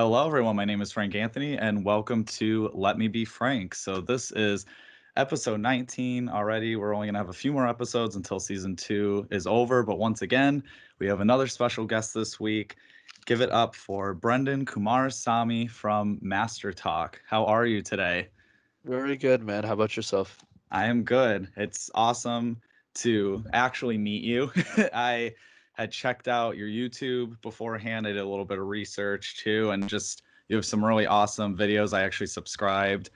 Hello, everyone. My name is Frank Anthony, and welcome to Let Me Be Frank. So, this is episode 19 already. We're only going to have a few more episodes until season 2 is over. But once again, we have another special guest this week. Give it up for Brenden Kumarasamy from Master Talk. How are you today? Very good, man. How about yourself? I am good. It's awesome to actually meet you. I had checked out your YouTube beforehand. I did a little bit of research too, and just you have some really awesome videos. I actually subscribed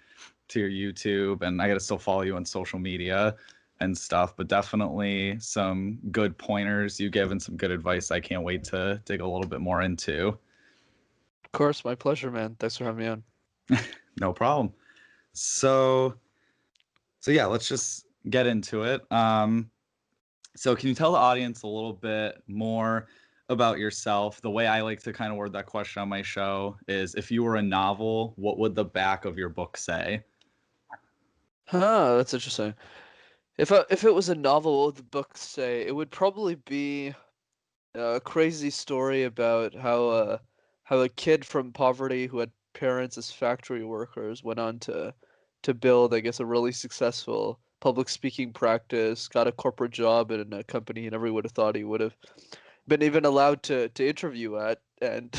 to your YouTube, and I got to still follow you on social media and stuff, but definitely some good pointers you give and some good advice I can't wait to dig a little bit more into. Of course, my pleasure, man. Thanks for having me on. No problem. So, so yeah, let's just get into it. So can you tell the audience a little bit more about yourself? The way I like to kind of word that question on my show is if you were a novel, what would the back of your book say? That's interesting. If it was a novel, what would the book say? It would probably be a crazy story about how a kid from poverty who had parents as factory workers went on to build, I guess, a really successful public speaking practice, got a corporate job in a company he never would have thought he would have been even allowed to interview at, and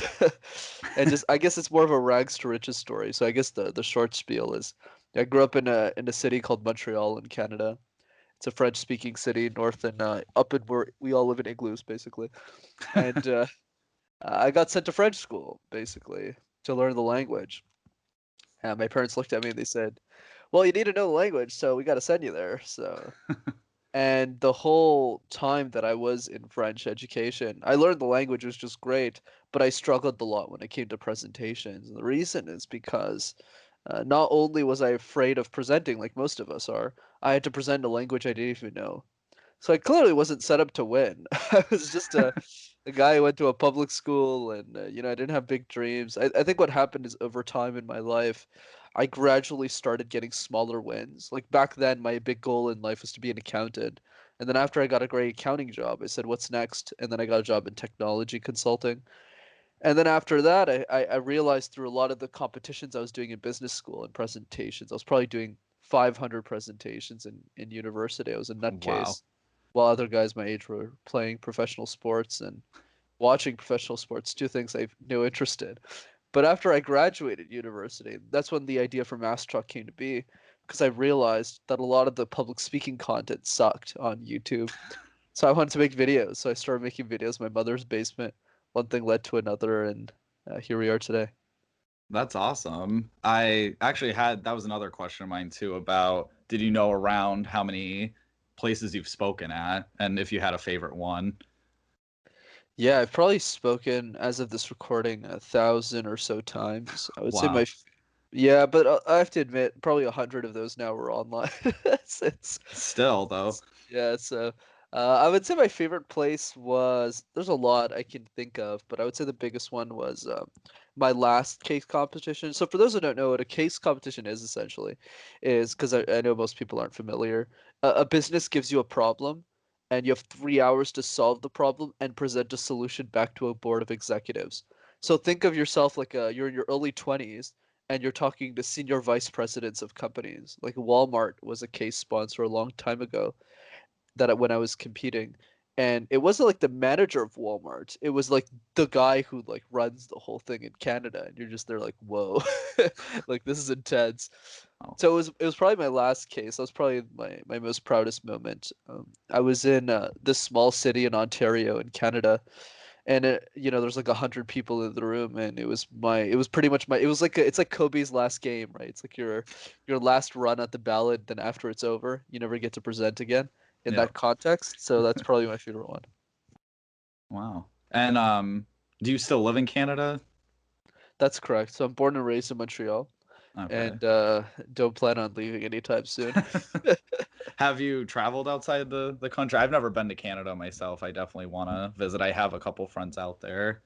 and just I guess it's more of a rags to riches story. So I guess the short spiel is I grew up in a city called Montreal in Canada. It's a French speaking city north and up in where we all live in igloos basically, and I got sent to French school basically to learn the language. And my parents looked at me and they said, "Well, you need to know the language, so we got to send you there." So and the whole time that I was in French education, I learned the language was just great, but I struggled a lot when it came to presentations. And the reason is because not only was I afraid of presenting like most of us are, I had to present a language I didn't even know. So I clearly wasn't set up to win. I was just a guy who went to a public school and, I didn't have big dreams. I think what happened is over time in my life, I gradually started getting smaller wins. Like back then, my big goal in life was to be an accountant. And then after I got a great accounting job, I said, what's next? And then I got a job in technology consulting. And then after that, I realized through a lot of the competitions I was doing in business school and presentations, I was probably doing 500 presentations in university. I was a Wow. nutcase while other guys my age were playing professional sports and watching professional sports, two things I have no interest in. But after I graduated university, that's when the idea for Mass Truck came to be, because I realized that a lot of the public speaking content sucked on YouTube. So I wanted to make videos. So I started making videos in my mother's basement. One thing led to another, and here we are today. That's awesome. I actually had that was another question of mine too about did you know around how many places you've spoken at and if you had a favorite one? Yeah, I've probably spoken as of this recording 1,000 or so times. I would say Wow. yeah, but I have to admit, probably 100 of those now were online. Still though. Yeah, so I would say my favorite place was there's a lot I can think of, but I would say the biggest one was my last case competition. So for those who don't know what a case competition is essentially, is because I know most people aren't familiar. A business gives you a problem, and you have 3 hours to solve the problem and present a solution back to a board of executives. So think of yourself like you're in your early 20s and you're talking to senior vice presidents of companies. Like Walmart was a case sponsor a long time ago when I was competing. And it wasn't like the manager of Walmart. It was like the guy who like runs the whole thing in Canada, and you're just there like, whoa, like this is intense. Oh, So it was probably my last case. That was probably my most proudest moment. I was in this small city in Ontario in Canada, and there's like 100 people in the room, and it was pretty much it was like it's like Kobe's last game, right? It's like your last run at the ballot. Then after it's over, you never get to present again in yeah. that context. So that's probably my favorite one. Wow. And do you still live in Canada? That's correct. So I'm born and raised in Montreal, Okay. and don't plan on leaving anytime soon. Have you traveled outside the country? I've never been to Canada myself. I definitely want to visit. I have a couple friends out there.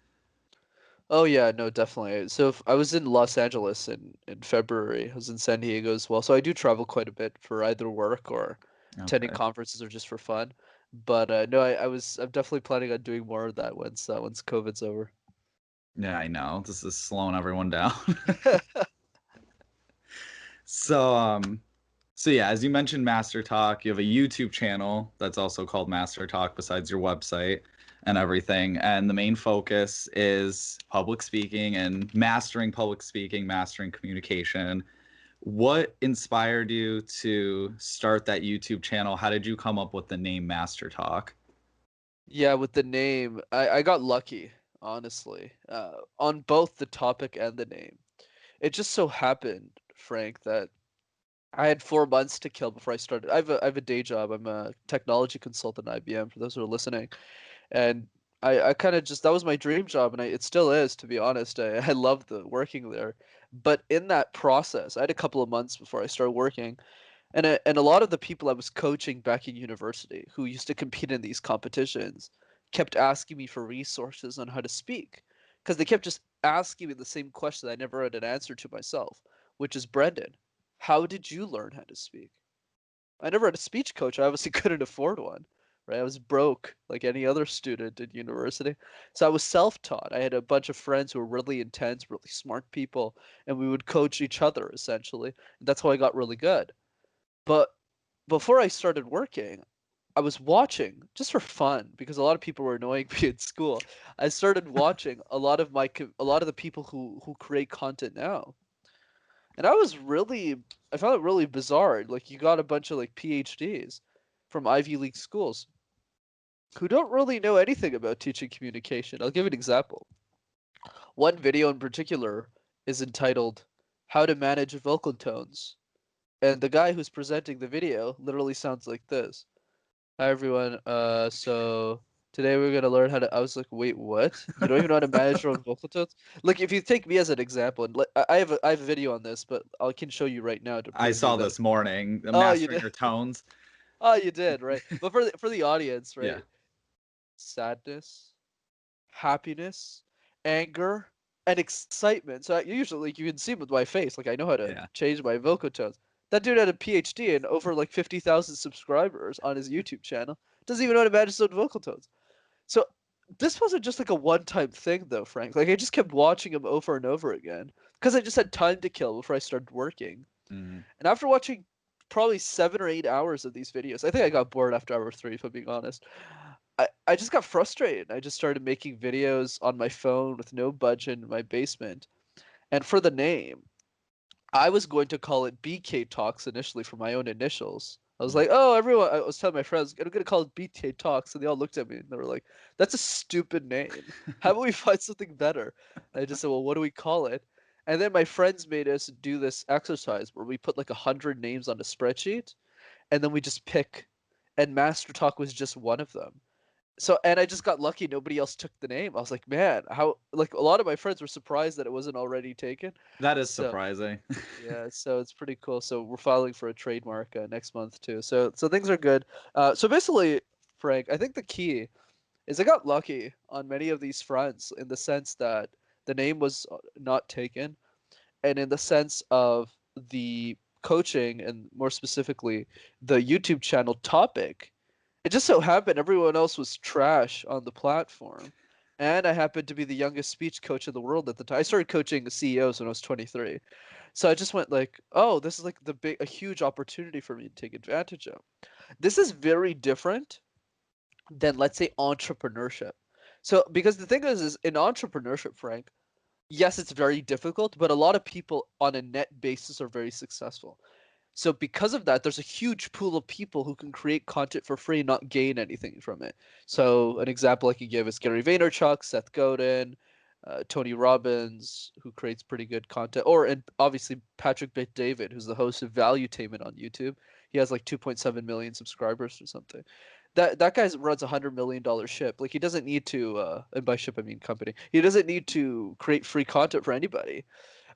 Oh yeah, no, definitely. So I was in Los Angeles in February. I was in San Diego as well. So I do travel quite a bit for either work or attending Okay. conferences or just for fun. But no, I'm definitely planning on doing more of that once COVID's over. Yeah, I know. This is slowing everyone down. So, so yeah, as you mentioned, Master Talk, you have a YouTube channel that's also called Master Talk besides your website and everything. And the main focus is public speaking and mastering public speaking, mastering communication. What inspired you to start that YouTube channel? How did you come up with the name Master Talk? Yeah, with the name, I got lucky, honestly, on both the topic and the name. It just so happened, Frank, that I had 4 months to kill before I started. I have a day job. I'm a technology consultant at IBM, for those who are listening. And I kind of just, that was my dream job, and it still is, to be honest. I love the working there. But in that process, I had a couple of months before I started working, and a lot of the people I was coaching back in university who used to compete in these competitions kept asking me for resources on how to speak, because they kept just asking me the same question I never had an answer to myself, which is, Brenden, how did you learn how to speak? I never had a speech coach. I obviously couldn't afford one, right? I was broke like any other student in university. So I was self-taught. I had a bunch of friends who were really intense, really smart people, and we would coach each other essentially. And that's how I got really good. But before I started working, I was watching just for fun because a lot of people were annoying me at school. I started watching a lot of the people who create content now. And I found it really bizarre. Like, you got a bunch of like PhDs from Ivy League schools who don't really know anything about teaching communication. I'll give an example. One video in particular is entitled How to Manage Vocal Tones. And the guy who's presenting the video literally sounds like this. Hi everyone. So today we're gonna learn how to. I was like, wait, what? You don't even know how to manage your own vocal tones? Like, if you take me as an example, and I have a video on this, but I can show you right now to I prove to you saw that. this morning, Oh, you mastering did. your tones. Oh, you did, right? But for the audience, Yeah. right? Sadness, happiness, anger, and excitement. So usually, like, you can see with my face, like, I know how to Yeah. change my vocal tones. That dude had a PhD and over like 50,000 subscribers on his YouTube channel. Doesn't even know how to manage his own vocal tones. So this wasn't just like a one-time thing, though, Frank. Like, I just kept watching him over and over again because I just had time to kill before I started working. Mhm. And after watching probably 7 or 8 hours of these videos, I think I got bored after hour three, if I'm being honest. I just got frustrated. I just started making videos on my phone with no budget in my basement. And for the name, I was going to call it BK Talks initially for my own initials. I was Mhm. like, oh, everyone, I was telling my friends, I'm going to call it BK Talks. And they all looked at me and they were like, that's a stupid name. How about we find something better? And I just said, well, what do we call it? And then my friends made us do this exercise where we put like 100 names on a spreadsheet and then we just pick. And Master Talk was just one of them. So, and I just got lucky. Nobody else took the name. I was like, man, how, like, a lot of my friends were surprised that it wasn't already taken. That is So, surprising. yeah, so it's pretty cool. So we're filing for a trademark next month too. So things are good. So basically, Frank, I think the key is I got lucky on many of these fronts in the sense that the name was not taken, and in the sense of the coaching and more specifically the YouTube channel topic. It just so happened everyone else was trash on the platform. And I happened to be the youngest speech coach in the world at the time. I started coaching CEOs when I was 23. So I just went like, oh, this is like a huge opportunity for me to take advantage of. This is very different than, let's say, entrepreneurship. So because the thing is in entrepreneurship, Frank, yes, it's very difficult, but a lot of people on a net basis are very successful. So because of that, there's a huge pool of people who can create content for free and not gain anything from it. So an example I could give is Gary Vaynerchuk, Seth Godin, Tony Robbins, who creates pretty good content, and obviously Patrick Bet-David, who's the host of Valuetainment on YouTube. He has like 2.7 million subscribers or something. That guy runs $100 million ship. Like, he doesn't need to, and by ship I mean company. He doesn't need to create free content for anybody.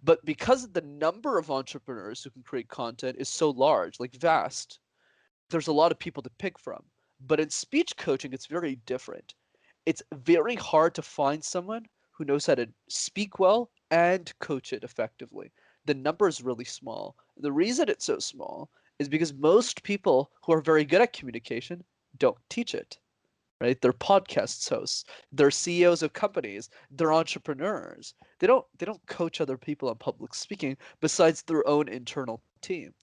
But because the number of entrepreneurs who can create content is so large, like vast, there's a lot of people to pick from. But in speech coaching, it's very different. It's very hard to find someone who knows how to speak well and coach it effectively. The number is really small. The reason it's so small is because most people who are very good at communication don't teach it. right? They're podcast hosts, they're CEOs of companies, they're entrepreneurs. They don't coach other people on public speaking besides their own internal team.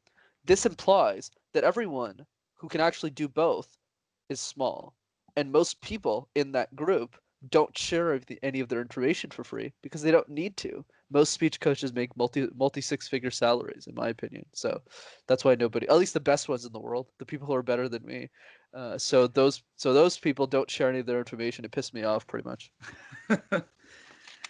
This implies that everyone who can actually do both is small. And most people in that group don't share any of their information for free because they don't need to. Most speech coaches make multi six-figure salaries, in my opinion. So that's why nobody, at least the best ones in the world, the people who are better than me. So those people don't share any of their information. It pissed me off pretty much.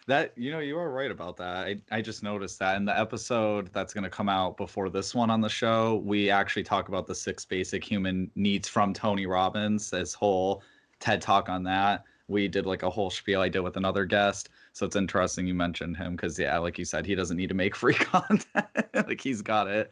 That, you are right about that. I just noticed that in the episode that's going to come out before this one on the show, we actually talk about the 6 basic human needs from Tony Robbins, his whole TED talk on that. We did like a whole spiel I did with another guest. So it's interesting you mentioned him because, yeah, like you said, he doesn't need to make free content. Like he's got it.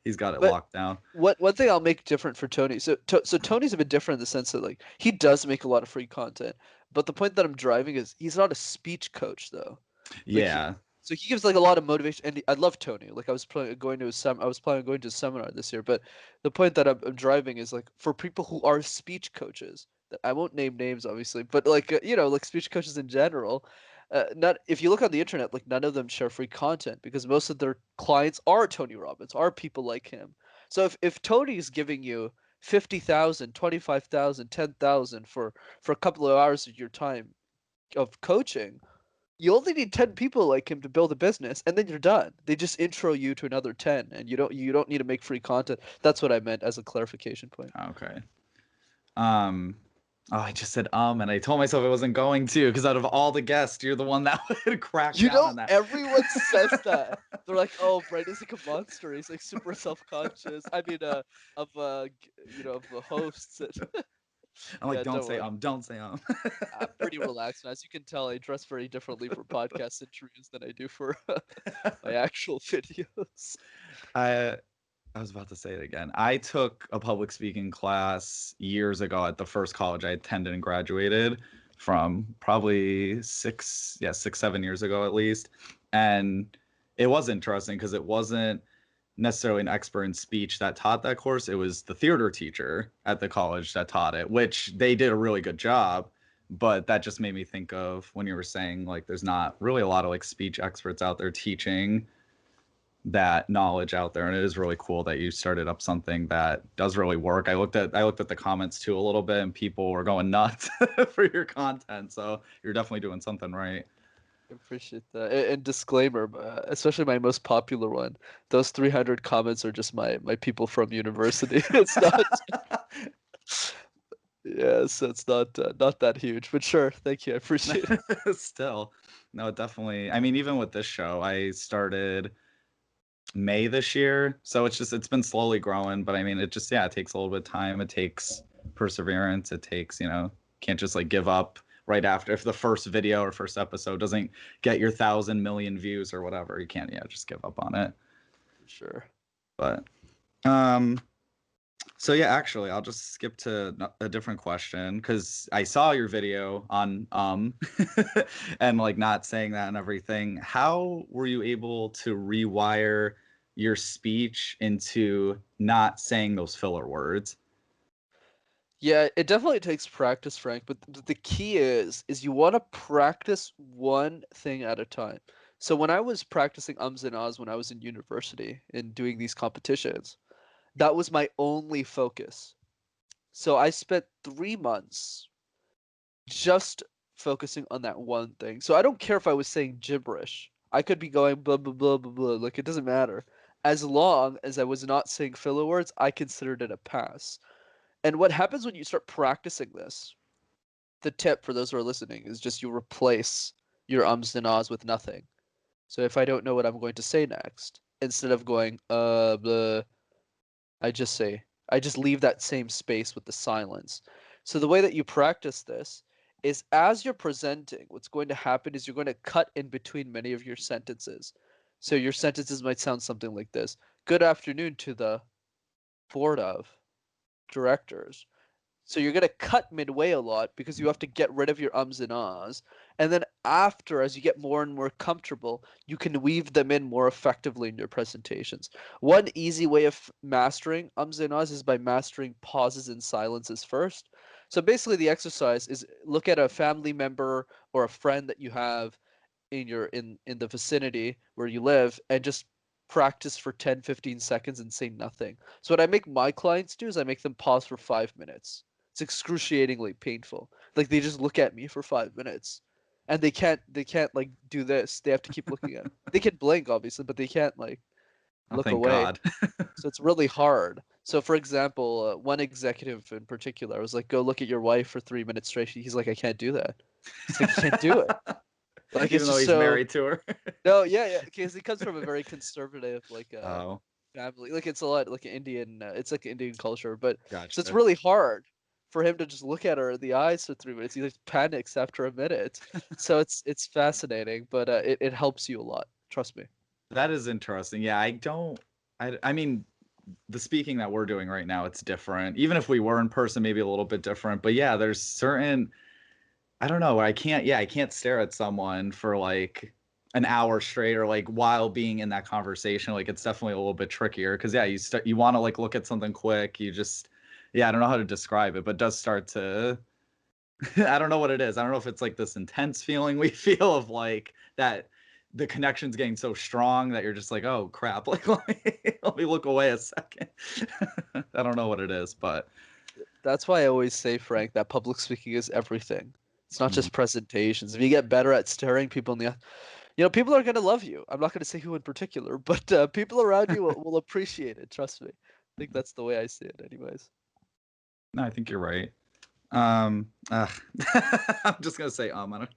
He's got it But locked down. one thing I'll make different for Tony. So Tony's a bit different in the sense that like he does make a lot of free content. But the point that I'm driving is he's not a speech coach though. Like Yeah. so he gives like a lot of motivation, and I love Tony. Like I was planning on going to a seminar this year, but the point that I'm driving is like for people who are speech coaches. That I won't name names, obviously, but like like speech coaches in general. Not if you look on the internet, like none of them share free content because most of their clients are Tony Robbins, are people like him. So if Tony is giving you 50,000, 25,000, 10,000 for a couple of hours of your time of coaching, you only need 10 people like him to build a business and then you're done. They just intro you to another 10 and you don't need to make free content. That's what I meant as a clarification point. Okay. Um, oh, I just said and I told myself I wasn't going to because out of all the guests, you're the one that would crack down on that. Everyone says that. They're like, "Oh, Brendan's like a monster. He's like super self-conscious." I mean, of the hosts. I'm like, Yeah, don't don't say worry. don't say I'm pretty relaxed, and as you can tell, I dress very differently for podcast interviews than I do for my actual videos. I I was about to say it again. I took a public speaking class years ago at the first college I attended and graduated from, probably 6, 7 years ago at least. And it was interesting because it wasn't necessarily an expert in speech that taught that course. It was the theater teacher at the college that taught it, which they did a really good job. But that just made me think of when you were saying like there's not really a lot of like speech experts out there teaching that knowledge out there, and it is really cool that you started up something that does really work. I looked at the comments too a little bit, and people were going nuts for your content. So you're definitely doing something right. I appreciate that. And disclaimer, especially my most popular one, those 300 comments are just my people from university. It's not, yeah, so it's not that huge, but sure, thank you, I appreciate it. Still, no, definitely. I mean, even with this show, I started May this year, so it's been slowly growing. But I mean, it just, yeah, it takes a little bit of time. It takes perseverance. It takes, can't just like give up right after if the first video or first episode doesn't get your 1,000 million views or whatever. You can't, yeah, just give up on it. Sure. But so yeah, actually, I'll just skip to a different question because I saw your video on and like not saying that and everything. How were you able to rewire your speech into not saying those filler words? Yeah, it definitely takes practice, Frank, but the key is you want to practice one thing at a time. So when I was practicing ums and ahs when I was in university and doing these competitions, that was my only focus. So I spent 3 months just focusing on that one thing. So I don't care if I was saying gibberish. I could be going blah blah blah blah blah. Like it doesn't matter. As long as I was not saying filler words, I considered it a pass. And what happens when you start practicing this, the tip for those who are listening is just you replace your ums and ahs with nothing. So if I don't know what I'm going to say next, instead of going blah, I just leave that same space with the silence. So the way that you practice this is as you're presenting, what's going to happen is you're going to cut in between many of your sentences. So your sentences might sound something like this. Good afternoon to the board of directors. So you're going to cut midway a lot because you have to get rid of your ums and ahs. And then after, as you get more and more comfortable, you can weave them in more effectively in your presentations. One easy way of mastering ums and ahs is by mastering pauses and silences first. So basically, the exercise is look at a family member or a friend that you have in the vicinity where you live and just practice for 10-15 seconds and say nothing. So what I make my clients do is I make them pause for 5 minutes. It's excruciatingly painful. Like they just look at me for 5 minutes. And they can't like do this. They have to keep looking at me. They can blink obviously, but they can't like Oh, look thank away. God. So it's really hard. So for example, one executive in particular, I was like, "Go look at your wife for 3 minutes straight." He's like, "I can't do that." He's like, "I can't do it." Like it's Even though just he's so married to her. no, yeah, yeah, because he comes from a very conservative like Oh, family. Like it's a lot like Indian. It's like Indian culture, but so it's gotcha. really hard for him to just look at her in the eyes for 3 minutes. He like panics after a minute. So it's fascinating, but it helps you a lot. Trust me. That is interesting. Yeah, I don't. I mean, the speaking that we're doing right now, it's different. Even if we were in person, maybe a little bit different. But yeah, there's certain. I don't know. I can't. Yeah, I can't stare at someone for like an hour straight or like while being in that conversation. Like it's definitely a little bit trickier because yeah, you want to like look at something quick. You just yeah, I don't know how to describe it, but it does start to I don't know what it is. I don't know if it's like this intense feeling we feel of like that the connection's getting so strong that you're just like, oh crap, like let me look away a second. I don't know what it is, but That's why I always say, Frank, that public speaking is everything. It's not mm, just presentations. If you get better at staring people in the eye, people are gonna love you. I'm not gonna say who in particular, but people around you will appreciate it. Trust me. I think that's the way I see it, anyways. no, I think you're right. Ugh. I'm just gonna say I don't.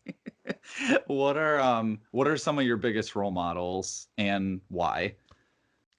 What are some of your biggest role models and why?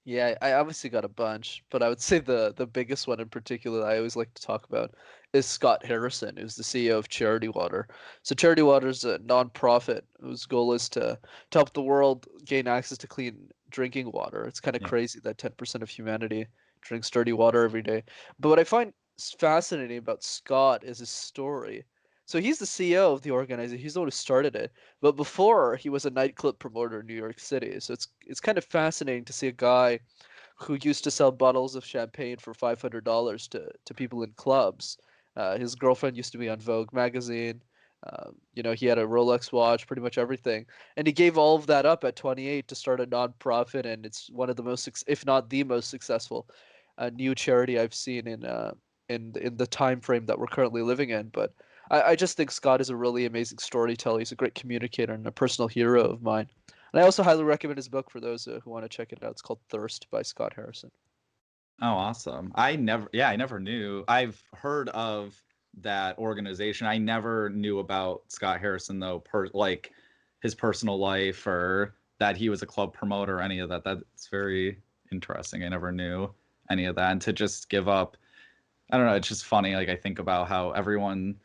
Yeah, I obviously got a bunch, but I would say the biggest one in particular that I always like to talk about is Scott Harrison, who's the CEO of Charity Water. So Charity Water is a nonprofit whose goal is to help the world gain access to clean drinking water. It's kind of Yeah, crazy that 10% of humanity drinks dirty water every day. But what I find fascinating about Scott is his story. So he's the CEO of the organization. He's the one who started it. But before, he was a nightclub promoter in New York City. So it's kind of fascinating to see a guy who used to sell bottles of champagne for $500 to people in clubs. His girlfriend used to be on Vogue magazine. He had a Rolex watch, pretty much everything, and he gave all of that up at 28 to start a nonprofit, and it's one of the most, if not the most successful, new charity I've seen in the time frame that we're currently living in. But I just think Scott is a really amazing storyteller. He's a great communicator and a personal hero of mine. And I also highly recommend his book for those who want to check it out. It's called Thirst by Scott Harrison. oh, awesome. I never knew. I've heard of that organization. I never knew about Scott Harrison though, like his personal life or that he was a club promoter or any of that. That's very interesting. I never knew any of that. And to just give up, I don't know, it's just funny. Like I think about how everyone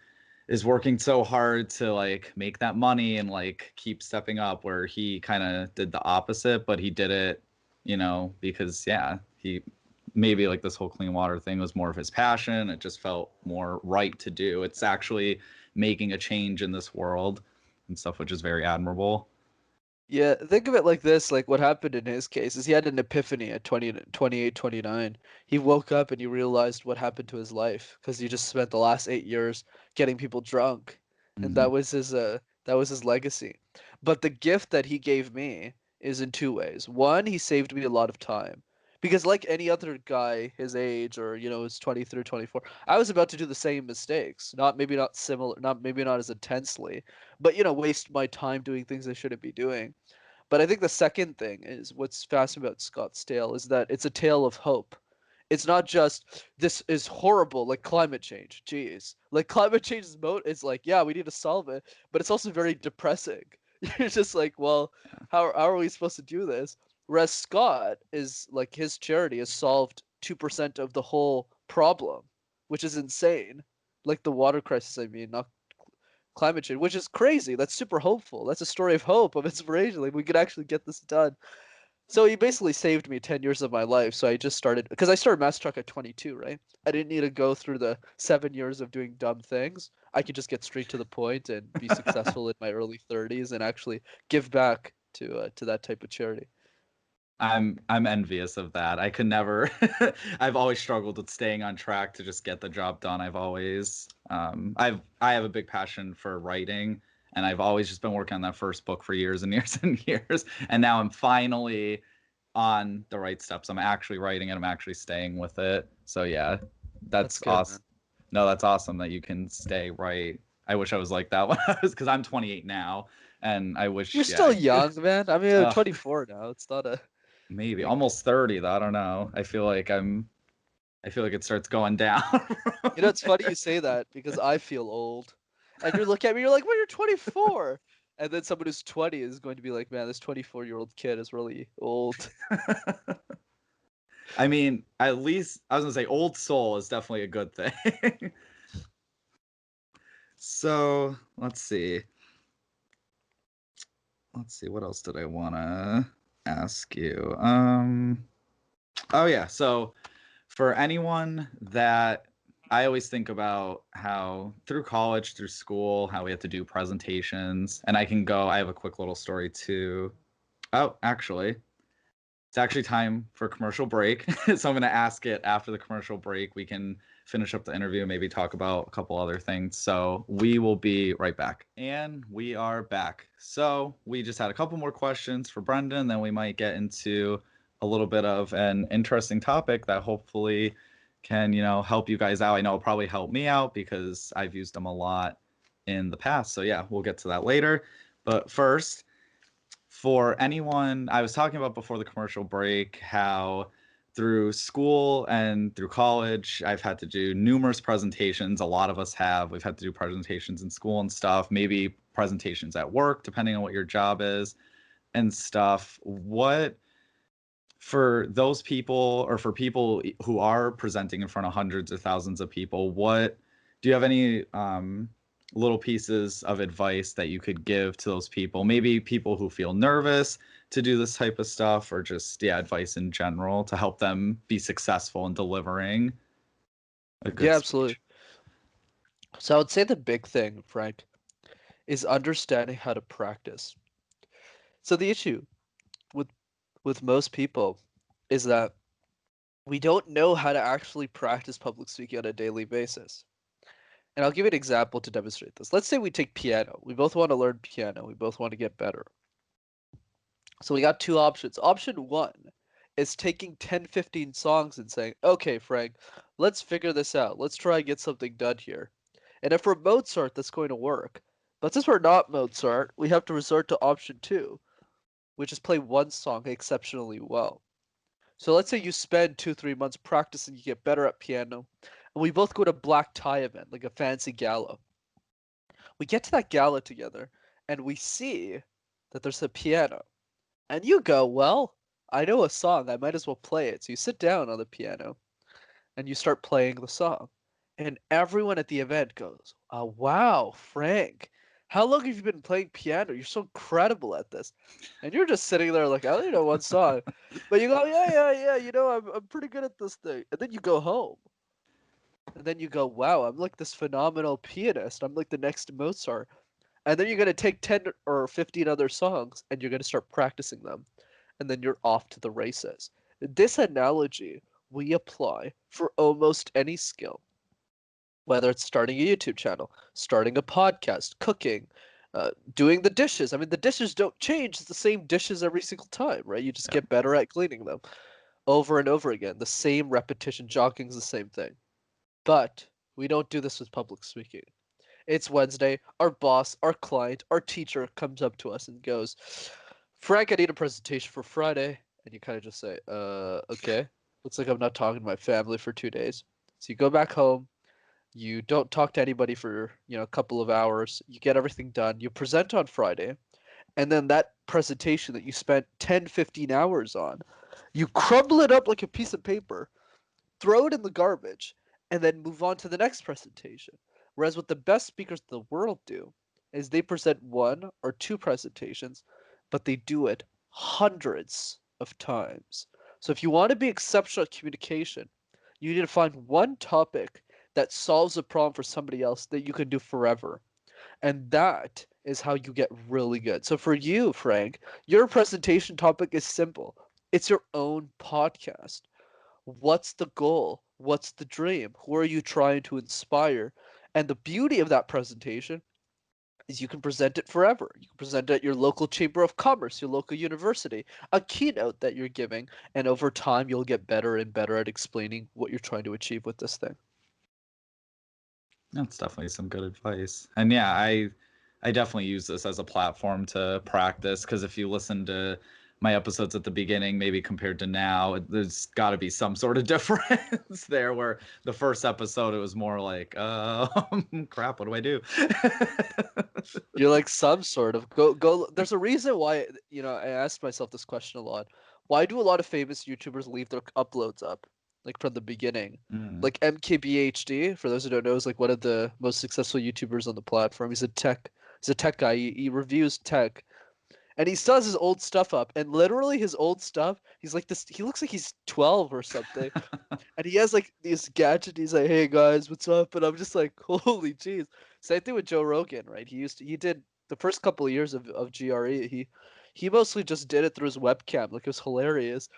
is working so hard to like make that money and like keep stepping up where he kind of did the opposite, but he did it, because yeah, he maybe like this whole clean water thing was more of his passion. It just felt more right to do. It's actually making a change in this world and stuff, which is very admirable. Yeah, think of it like this, like what happened in his case is he had an epiphany at 28, 29. He woke up and he realized what happened to his life because he just spent the last 8 years getting people drunk. And Hmm. that was his legacy. But the gift that he gave me is in two ways. One, he saved me a lot of time. Because like any other guy his age or his 23 or 24, I was about to do the same mistakes. Not similar, not maybe not as intensely, but waste my time doing things I shouldn't be doing. But I think the second thing is what's fascinating about Scott's tale is that it's a tale of hope. It's not just this is horrible like climate change. Jeez. Like climate change is like, yeah, we need to solve it, but it's also very depressing. You're just like, well, how are we supposed to do this? Whereas Scott is like his charity has solved 2% of the whole problem, which is insane. Like the water crisis, I mean, not climate change, which is crazy. That's super hopeful. That's a story of hope, of inspiration. Like we could actually get this done. So he basically saved me 10 years of my life. So I just started because I started Master Truck at 22, right? I didn't need to go through the 7 years of doing dumb things. I could just get straight to the point and be successful in my early 30s and actually give back to that type of charity. I'm envious of that. I could never. I've always struggled with staying on track to just get the job done. I have a big passion for writing, and I've always just been working on that first book for years and years and years. And now I'm finally on the right steps. I'm actually writing it. I'm actually staying with it. So yeah, That's that's good, man. awesome. No, that's awesome that you can stay right. I wish I was like that when I was, because I'm 28 now, and I You're wish, yeah, still young, man. I mean, I'm uh, 24 now. It's not a maybe big deal. almost 30 though. I don't know. I feel like it starts going down You know, from it's funny there. you say that because I feel old. And you look at me, you're like, well, you're 24. And then someone who's 20 is going to be like, man, this 24-year-old kid is really old. I mean, at least I was gonna say old soul is definitely a good thing. So let's see. Let's see. What else did I wanna ask you? Oh yeah. So for anyone that I always think about how through college, through school, how we have to do presentations, and I have a quick little story too. Oh, actually, it's actually time for a commercial break. So I'm going to ask it after the commercial break. We can finish up the interview, maybe talk about a couple other things. So we will be right back. And we are back. So we just had a couple more questions for Brenden, then we might get into a little bit of an interesting topic that hopefully can, help you guys out. I know it'll probably help me out because I've used them a lot in the past. So yeah, we'll get to that later. But first, for anyone, I was talking about before the commercial break how through school and through college, I've had to do numerous presentations. A lot of us have. We've had to do presentations in school and stuff, maybe presentations at work, depending on what your job is and stuff. What, for those people or for people who are presenting in front of hundreds or thousands of people, what do you have any little pieces of advice that you could give to those people? Maybe people who feel nervous to do this type of stuff, or just, yeah, advice in general to help them be successful in delivering a good Yeah, absolutely. speech. So I would say the big thing, Frank, is understanding how to practice. So the issue with most people is that we don't know how to actually practice public speaking on a daily basis. And I'll give you an example to demonstrate this. Let's say we take piano. We both want to learn piano. We both want to get better. So we got two options. Option one is taking 10, 15 songs and saying, okay, Frank, let's figure this out. Let's try and get something done here. And if we're Mozart, that's going to work. But since we're not Mozart, we have to resort to option two, which is play one song exceptionally well. So let's say you spend 2, 3 months practicing, you get better at piano, and we both go to black tie event, like a fancy gala. We get to that gala together, and we see that there's a piano. And you go, well, I know a song, I might as well play it. So you sit down on the piano and you start playing the song. And everyone at the event goes, oh, wow, Frank, how long have you been playing piano? You're so incredible at this. And you're just sitting there like, I only know one song. But you go, yeah, yeah, yeah, I'm pretty good at this thing. And then you go home. And then you go, wow, I'm like this phenomenal pianist. I'm like the next Mozart. And then you're going to take 10 or 15 other songs and you're going to start practicing them. And then you're off to the races. This analogy we apply for almost any skill, whether it's starting a YouTube channel, starting a podcast, cooking, doing the dishes. I mean, the dishes don't change. It's the same dishes every single time, right? You just Yeah. get better at cleaning them over and over again. The same repetition. Jogging's the same thing. But we don't do this with public speaking. It's Wednesday. Our boss, our client, our teacher comes up to us and goes, Frank, I need a presentation for Friday. And you kind of just say, okay. Looks like I'm not talking to my family for 2 days. So you go back home. You don't talk to anybody for, a couple of hours. You get everything done. You present on Friday. And then that presentation that you spent 10, 15 hours on, you crumble it up like a piece of paper, throw it in the garbage, and then move on to the next presentation. Whereas what the best speakers in the world do is they present one or two presentations, but they do it hundreds of times. So if you want to be exceptional at communication, you need to find one topic that solves a problem for somebody else that you can do forever. And that is how you get really good. So for you, Frank, your presentation topic is simple. It's your own podcast. What's the goal? What's the dream? Who are you trying to inspire? And the beauty of that presentation is you can present it forever. You can present it at your local chamber of commerce, your local university, a keynote that you're giving, and over time you'll get better and better at explaining what you're trying to achieve with this thing. That's definitely some good advice. And yeah, I definitely use this as a platform to practice, because if you listen to my episodes at the beginning, maybe compared to now, there's got to be some sort of difference there, where the first episode it was more like, crap, what do I do? You're like some sort of go. There's a reason why, I asked myself this question a lot. Why do a lot of famous YouTubers leave their uploads up, like from the beginning? Mm. Like MKBHD, for those who don't know, is like one of the most successful YouTubers on the platform. He's a tech guy. He reviews tech, and he still has his old stuff up. And literally, his old stuff, he's like this. He looks like he's 12 or something, and he has like these gadgets. He's like, "Hey guys, what's up?" And I'm just like, "Holy jeez!" Same thing with Joe Rogan, right? He did the first couple of years of GRE. He mostly just did it through his webcam. Like it was hilarious.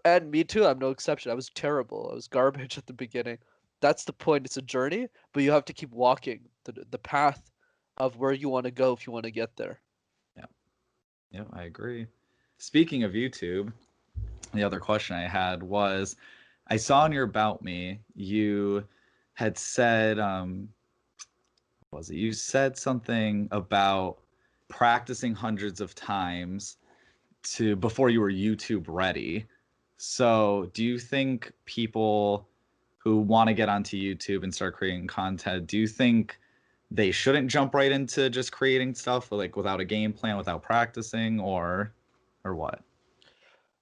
And me too. I'm no exception. I was terrible. I was garbage at the beginning. That's the point. It's a journey, but you have to keep walking the path of where you want to go if you want to get there. Yeah, yeah, I agree. Speaking of YouTube, the other question I had was, I saw in your About Me, you had said, what was it? You said something about practicing hundreds of times to before you were YouTube ready. So, do you think people who want to get onto YouTube and start creating content, do you think they shouldn't jump right into just creating stuff like without a game plan, without practicing, or what?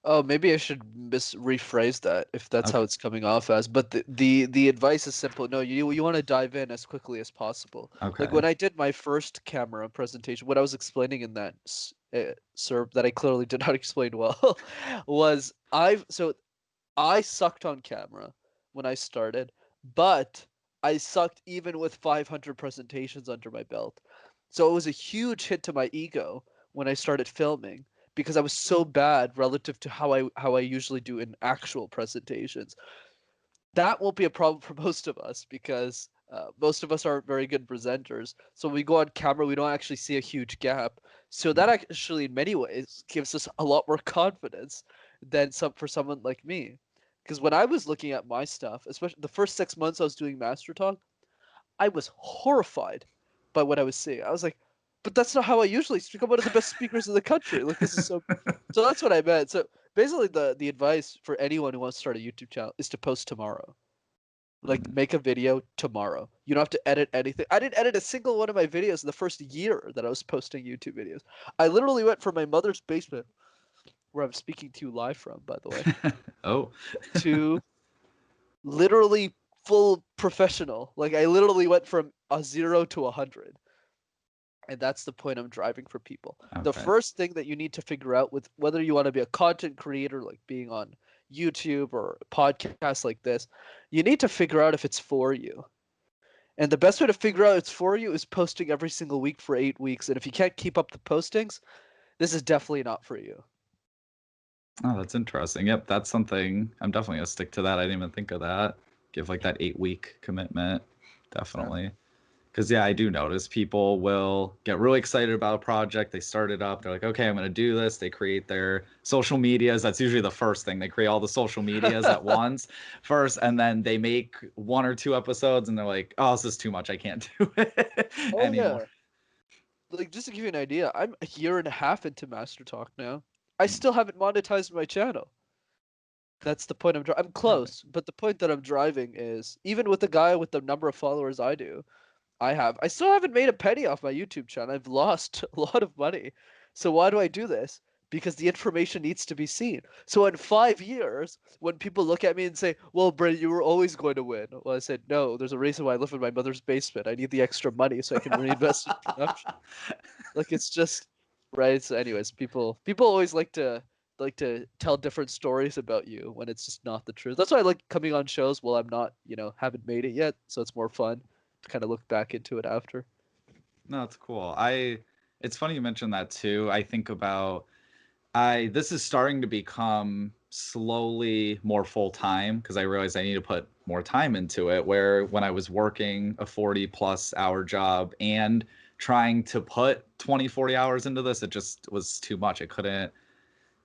Oh, maybe I should rephrase that if that's how Okay. it's coming off as. But the advice is simple. No, you want to dive in as quickly as possible. Like Okay. when I did my first camera presentation, what I was explaining in that serve that I clearly did not explain well was I sucked on camera when I started, but I sucked even with 500 presentations under my belt. So it was a huge hit to my ego when I started filming because I was so bad relative to how I usually do in actual presentations. That won't be a problem for most of us because most of us aren't very good presenters. So when we go on camera, we don't actually see a huge gap. So that actually, in many ways, gives us a lot more confidence than for someone like me. Because when I was looking at my stuff, especially the first 6 months I was doing Master Talk, I was horrified by what I was seeing. I was like, but that's not how I usually speak. I'm one of the best speakers in the country. Like this is so. So that's what I meant. So basically, the advice for anyone who wants to start a YouTube channel is to post tomorrow. Like Mm. make a video tomorrow. You don't have to edit anything. I didn't edit a single one of my videos in the first year that I was posting YouTube videos. I literally went from my mother's basement, where I'm speaking to you live from, by the way, Oh. to literally full professional. Like I literally went from a 0 to 100. And that's the point I'm driving for people. The Okay. first thing that you need to figure out with whether you want to be a content creator, like being on YouTube or podcasts like this, you need to figure out if it's for you. And the best way to figure out it's for you is posting every single week for 8 weeks. And if you can't keep up the postings, this is definitely not for you. Oh, that's interesting. Yep, that's something I'm definitely gonna stick to that. I didn't even think of that. Give like that 8 week commitment. Yeah. Definitely. Because yeah, I do notice people will get really excited about a project. They start it up. They're like, okay, I'm gonna do this. They create their social medias. That's usually the first thing. They create all the social medias at once first, and then they make 1 or 2 episodes, and they're like, oh, this is too much. I can't do it Oh anymore. yeah. Like just to give you an idea, I'm a year and a half into Master Talk now. I still haven't monetized my channel. That's the point I'm Really? close, but the point that I'm driving is even with a guy with the number of followers I still haven't made a penny off my YouTube channel. I've lost a lot of money. So why do I do this? Because the information needs to be seen. So in 5 years, when people look at me and say, "Well, Brent, you were always going to win," well, I said, "No, there's a reason why I live in my mother's basement. I need the extra money so I can reinvest in production." Like it's just right. So, anyways, people always like to tell different stories about you when it's just not the truth. That's why I like coming on shows while I'm not, haven't made it yet. So it's more fun to kind of look back into it after. No, it's cool. It's funny you mentioned that too. I think about This is starting to become slowly more full time because I realized I need to put more time into it. Where when I was working a 40+ hour job and trying to put 20-40 hours into this, it just was too much.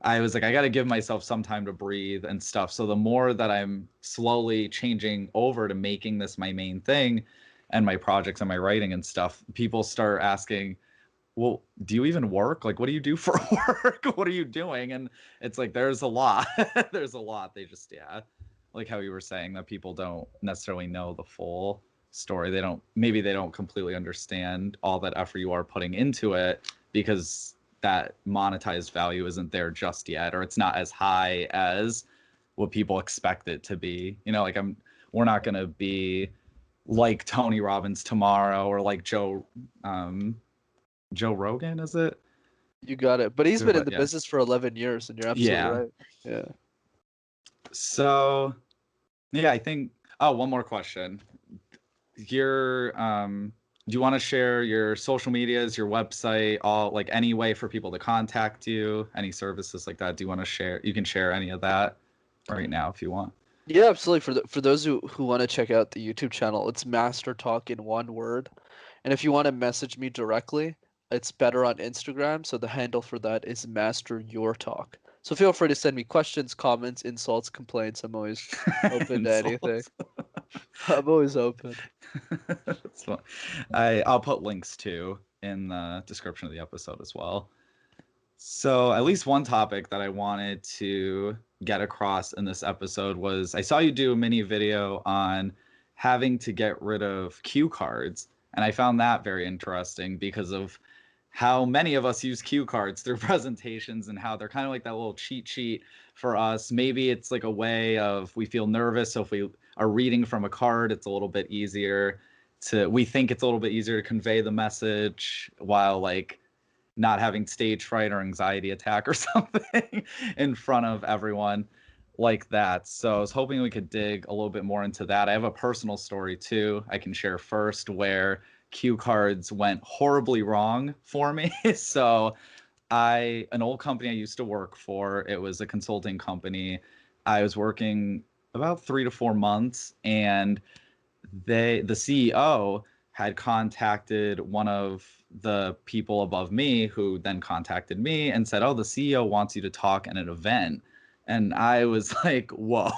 I was like, I got to give myself some time to breathe and stuff. So the more that I'm slowly changing over to making this my main thing and my projects and my writing and stuff, people start asking, well, do you even work? Like, what do you do for work? What are you doing? And it's like, there's a lot. There's a lot. They just, yeah, like how you were saying that people don't necessarily know the full story. Maybe they don't completely understand all that effort you are putting into it because that monetized value isn't there just yet, or it's not as high as what people expect it to be. Like we're not going to be like Tony Robbins tomorrow or like Joe Rogan, is it? You got it. But he's been in But the yeah. business for 11 years, and you're absolutely Yeah. right. Yeah. So, yeah, I think, oh, one more question. Your do you want to share your social medias, your website, all like any way for people to contact you, any services like that? Do you want to share? You can share any of that right now if you want. Yeah, absolutely. For those who want to check out the YouTube channel, it's Master Talk in one word. And if you want to message me directly, it's better on Instagram. So the handle for that is Master Your Talk. So feel free to send me questions, comments, insults, complaints. I'm always open to anything. Insults. I'm always open. That's fun. I'll put links too in the description of the episode as well. So, at least one topic that I wanted to get across in this episode was I saw you do a mini video on having to get rid of cue cards. And I found that very interesting because of how many of us use cue cards through presentations and how they're kind of like that little cheat sheet for us. Maybe it's like a way of we feel nervous. So, if we are reading from a card, it's a little bit easier we think it's a little bit easier to convey the message while like not having stage fright or anxiety attack or something in front of everyone like that. So I was hoping we could dig a little bit more into that. I have a personal story too I can share first where cue cards went horribly wrong for me. So an old company I used to work for, it was a consulting company. I was working about 3 to 4 months, and the CEO had contacted one of the people above me, who then contacted me and said, "Oh, the CEO wants you to talk at an event." And I was like, "Whoa,"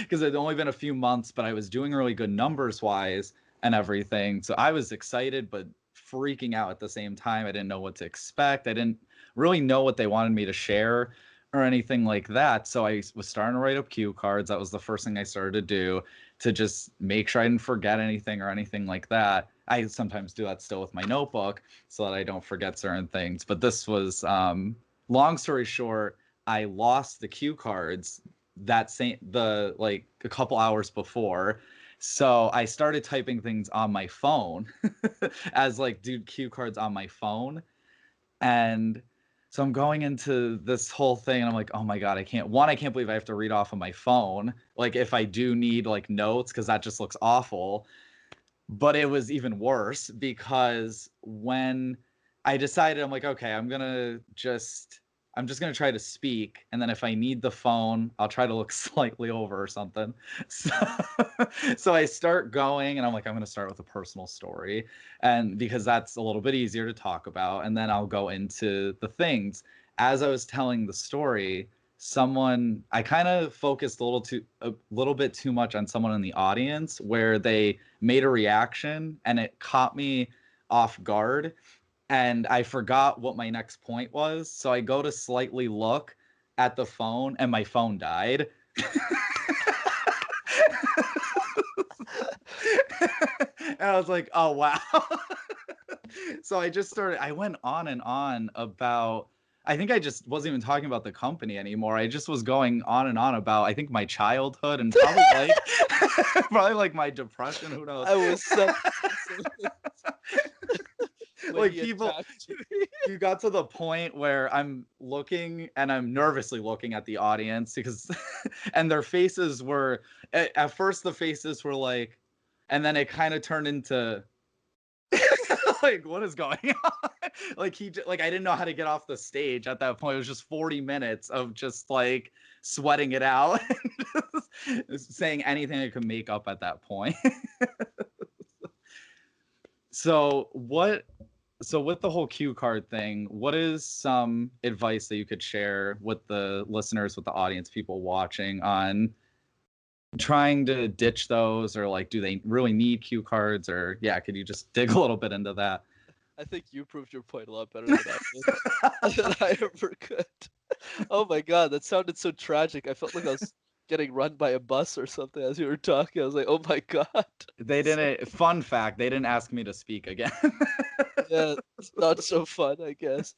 because it had only been a few months, but I was doing really good numbers wise and everything. So I was excited, but freaking out at the same time. I didn't know what to expect. I didn't really know what they wanted me to share or anything like that. So I was starting to write up cue cards. That was the first thing I started to do to just make sure I didn't forget anything or anything like that. I sometimes do that still with my notebook so that I don't forget certain things. But this was, long story short, I lost the cue cards like a couple hours before. So I started typing things on my phone as like, dude, cue cards on my phone. And so I'm going into this whole thing and I'm like, oh my God, I can't believe I have to read off of my phone. Like if I do need like notes, because that just looks awful. But it was even worse because when I decided, I'm like, okay, I'm just gonna try to speak, and then if I need the phone, I'll try to look slightly over or something. So, so I start going, and I'm like, I'm gonna start with a personal story, and because that's a little bit easier to talk about, and then I'll go into the things. As I was telling the story, I kind of focused a little bit too much on someone in the audience where they made a reaction and it caught me off guard, and I forgot what my next point was. So I go to slightly look at the phone and my phone died. And I was like, oh wow. So I went on and on about, I think I just wasn't even talking about the company anymore. I just was going on and on about, I think, my childhood and probably like probably like my depression, who knows. I was so when Like he people, attacked me. you got to the point where I'm looking and I'm nervously looking at the audience because and their faces were at first the faces were like, and then it kind of turned into Like, what is going on? Like, like, I didn't know how to get off the stage at that point. It was just 40 minutes of just like sweating it out and just saying anything I could make up at that point. So with the whole cue card thing, what is some advice that you could share with the listeners, with the audience, people watching, on trying to ditch those, or like, do they really need cue cards? Or yeah, could you just dig a little bit into that? I think you proved your point a lot better than I did, than I ever could. Oh my god, that sounded so tragic. I felt like I was getting run by a bus or something as you were talking. I was like, oh my god. They didn't. Fun fact: they didn't ask me to speak again. Yeah, it's not so fun, I guess.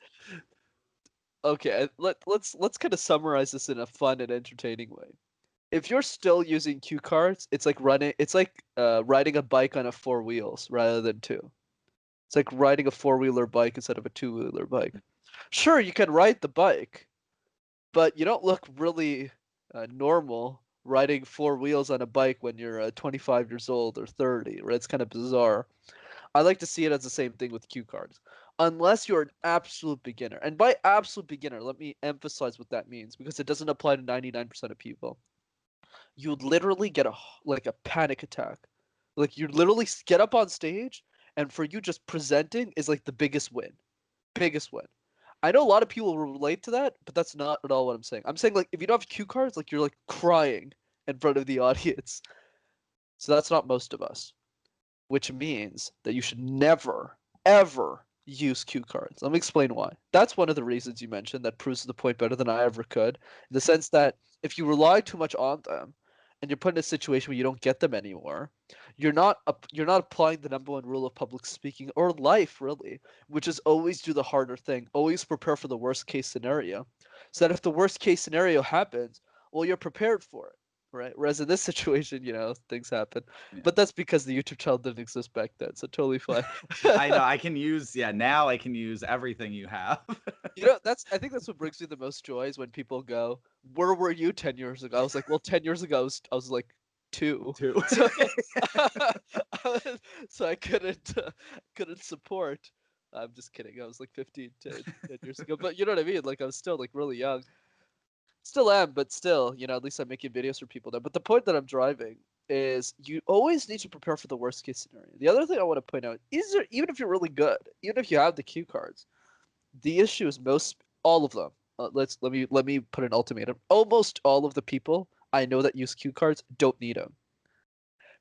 Okay, let's kind of summarize this in a fun and entertaining way. If you're still using cue cards, it's like riding a bike on a four wheels rather than two. It's like riding a four-wheeler bike instead of a two-wheeler bike. Sure, you can ride the bike, but you don't look really normal riding four wheels on a bike when you're 25 years old or 30, right? It's kind of bizarre. I like to see it as the same thing with cue cards. Unless you're an absolute beginner. And by absolute beginner, let me emphasize what that means, because it doesn't apply to 99% of people. You'd literally get a panic attack. Like, you literally get up on stage, and for you, just presenting is like the biggest win. Biggest win. I know a lot of people relate to that, but that's not at all what I'm saying. I'm saying, like, if you don't have cue cards, like, you're like crying in front of the audience. So that's not most of us, which means that you should never, ever use cue cards. Let me explain why. That's one of the reasons you mentioned that proves the point better than I ever could, in the sense that if you rely too much on them and you're put in a situation where you don't get them anymore, you're not applying the number one rule of public speaking or life, really, which is always do the harder thing, always prepare for the worst case scenario, so that if the worst case scenario happens, well, you're prepared for it, right? Whereas in this situation, things happen, Yeah. but that's because the YouTube channel didn't exist back then, so totally fine. I know I can use, yeah, now I can use everything you have. I think that's what brings me the most joy is when people go, "Where were you 10 years ago?" I was like, "Well, 10 years ago I was like 2." Too. So so I couldn't support. I'm just kidding. I was like 15 10 years ago. But you know what I mean? Like, I was still like really young. Still am, but still, at least I'm making videos for people now. But the point that I'm driving is you always need to prepare for the worst case scenario. The other thing I want to point out is even if you're really good, even if you have the cue cards, the issue is all of them. Let me put an ultimatum. Almost all of the people I know that use cue cards don't need them,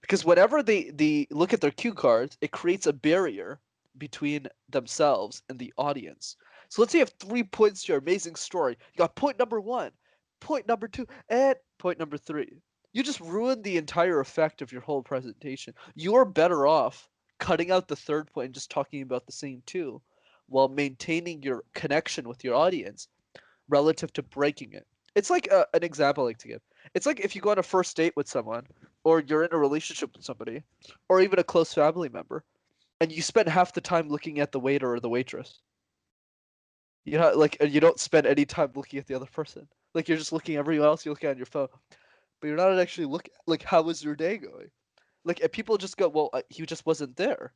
because whenever they look at their cue cards, it creates a barrier between themselves and the audience. So let's say you have 3 points to your amazing story. You got point number one, point number two, and point number three. You just ruined the entire effect of your whole presentation. You are better off cutting out the third point and just talking about the same two, while maintaining your connection with your audience relative to breaking it. It's like an example I like to give. It's like if you go on a first date with someone, or you're in a relationship with somebody, or even a close family member, and you spend half the time looking at the waiter or the waitress. Like, you don't spend any time looking at the other person. Like, you're just looking everywhere else. You're looking on your phone, but you're not actually looking. Like, how was your day going? Like, and people just go, well, he just wasn't there,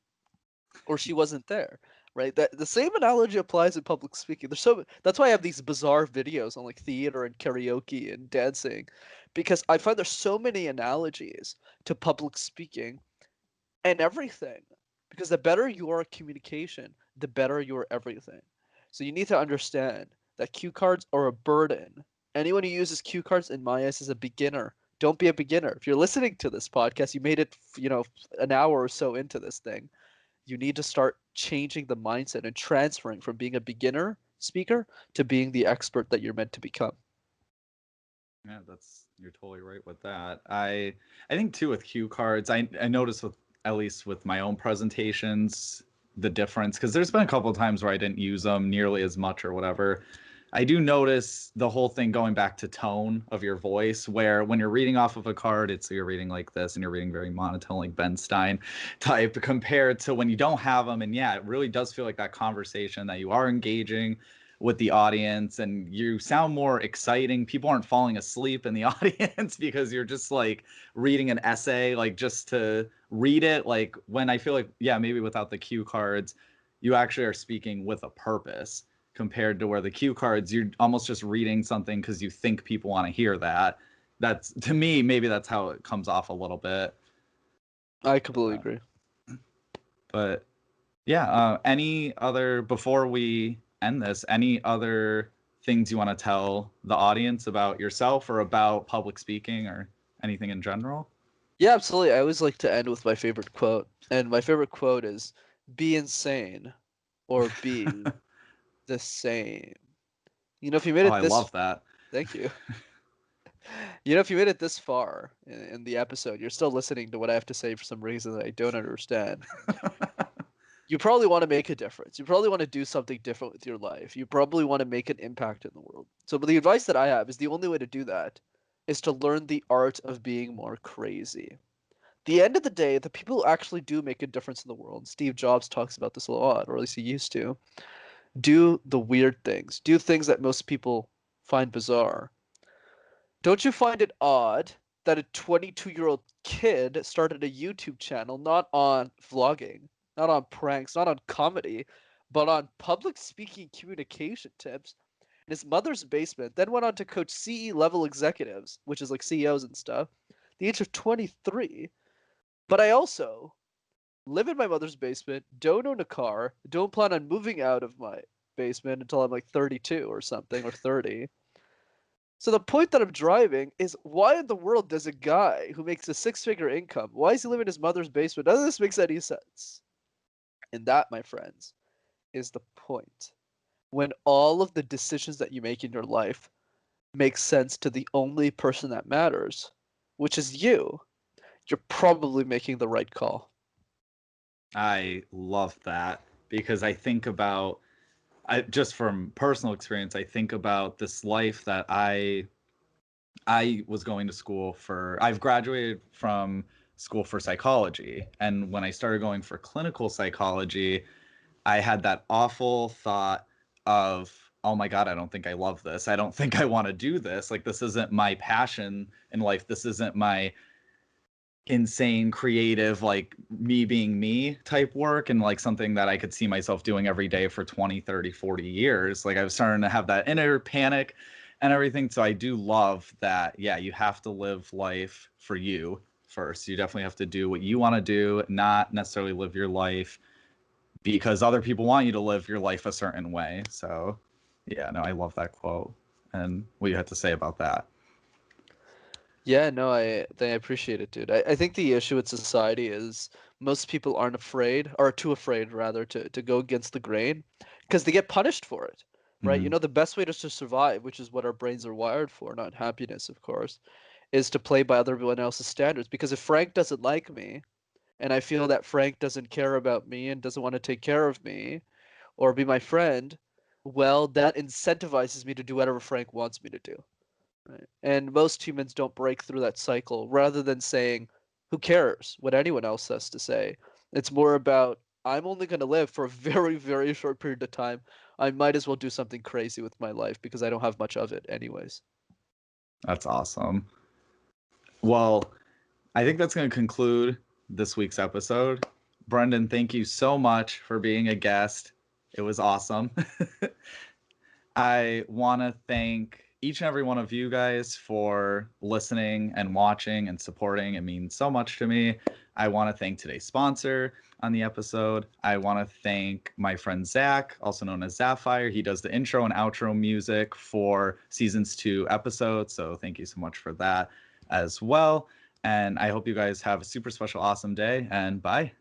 or she wasn't there, right? That the same analogy applies in public speaking. That's why I have these bizarre videos on like theater and karaoke and dancing, because I find there's so many analogies to public speaking and everything. Because the better you are at communication, the better you are everything. So you need to understand that cue cards are a burden. Anyone who uses cue cards, in my eyes, is a beginner. Don't be a beginner. If you're listening to this podcast, you made it, an hour or so into this thing. You need to start changing the mindset and transferring from being a beginner speaker to being the expert that you're meant to become. Yeah, you're totally right with that. I think too with cue cards, I noticed with, at least with my own presentations, the difference, because there's been a couple of times where I didn't use them nearly as much or whatever. I do notice the whole thing going back to tone of your voice, where when you're reading off of a card, you're reading like this and you're reading very monotone, like Ben Stein type, compared to when you don't have them. And yeah, it really does feel like that conversation, that you are engaging with the audience and you sound more exciting. People aren't falling asleep in the audience because you're just like reading an essay, like just to read it like when I feel like, yeah, maybe without the cue cards, you actually are speaking with a purpose compared to where the cue cards, you're almost just reading something because you think people want to hear that. That's, to me, maybe that's how it comes off a little bit. I completely Uh, agree. but yeah, any other, before we end this, any other things you want to tell the audience about yourself or about public speaking or anything in general? Yeah, absolutely. I always like to end with my favorite quote, and my favorite quote is, "Be insane, or be the same." You know, if you made Oh, it I this, love that. thank you. You know, if you made it this far in the episode, you're still listening to what I have to say for some reason that I don't understand. You probably want to make a difference. You probably want to do something different with your life. You probably want to make an impact in the world. So, but the advice that I have is the only way to do that is to learn the art of being more crazy. The end of the day, the people who actually do make a difference in the world, Steve Jobs talks about this a lot, or at least he used to, do the weird things, do things that most people find bizarre. Don't you find it odd that a 22-year-old kid started a YouTube channel not on vlogging, not on pranks, not on comedy, but on public speaking communication tips in his mother's basement, then went on to coach CE level executives, which is like CEOs and stuff, at the age of 23. But I also live in my mother's basement, don't own a car, don't plan on moving out of my basement until I'm like 32 or something, or 30. So the point that I'm driving is, why in the world does a guy who makes a six-figure income, why is he living in his mother's basement? None of this makes any sense. And that, my friends, is the point. When all of the decisions that you make in your life make sense to the only person that matters, which is you, you're probably making the right call. I love that because I think about, I just from personal experience, I think about this life that I was going to school for. I've graduated from school for psychology, and when I started going for clinical psychology, I had that awful thought of, oh my God, I don't think I love this. I don't think I want to do this. Like, this isn't my passion in life. This isn't my insane creative, like me being me type work, and like something that I could see myself doing every day for 20, 30, 40 years. Like, I was starting to have that inner panic and everything. So I do love that. Yeah, you have to live life for you first. You definitely have to do what you want to do, not necessarily live your life because other people want you to live your life a certain way. So yeah, no, I love that quote and what you had to say about that. Yeah, no, I appreciate it, dude. I think the issue with society is most people aren't afraid, or too afraid rather, to go against the grain because they get punished for it, right? You Mm-hmm. know, the best way to survive, which is what our brains are wired for, not happiness, of course, is to play by everyone else's standards. Because if Frank doesn't like me, and I feel that Frank doesn't care about me and doesn't want to take care of me or be my friend, well, that incentivizes me to do whatever Frank wants me to do. Right. And most humans don't break through that cycle. Rather than saying, who cares what anyone else has to say? It's more about, I'm only going to live for a very, very short period of time. I might as well do something crazy with my life because I don't have much of it, anyways. That's awesome. Well, I think that's going to conclude this week's episode. Brenden, thank you so much for being a guest. It was awesome. I want to thank each and every one of you guys for listening and watching and supporting. It means so much to me. I want to thank today's sponsor on the episode. I want to thank my friend Zach, also known as Zapphire. He does the intro and outro music for seasons 2 episodes. So thank you so much for that as well. And I hope you guys have a super special, awesome day, and bye.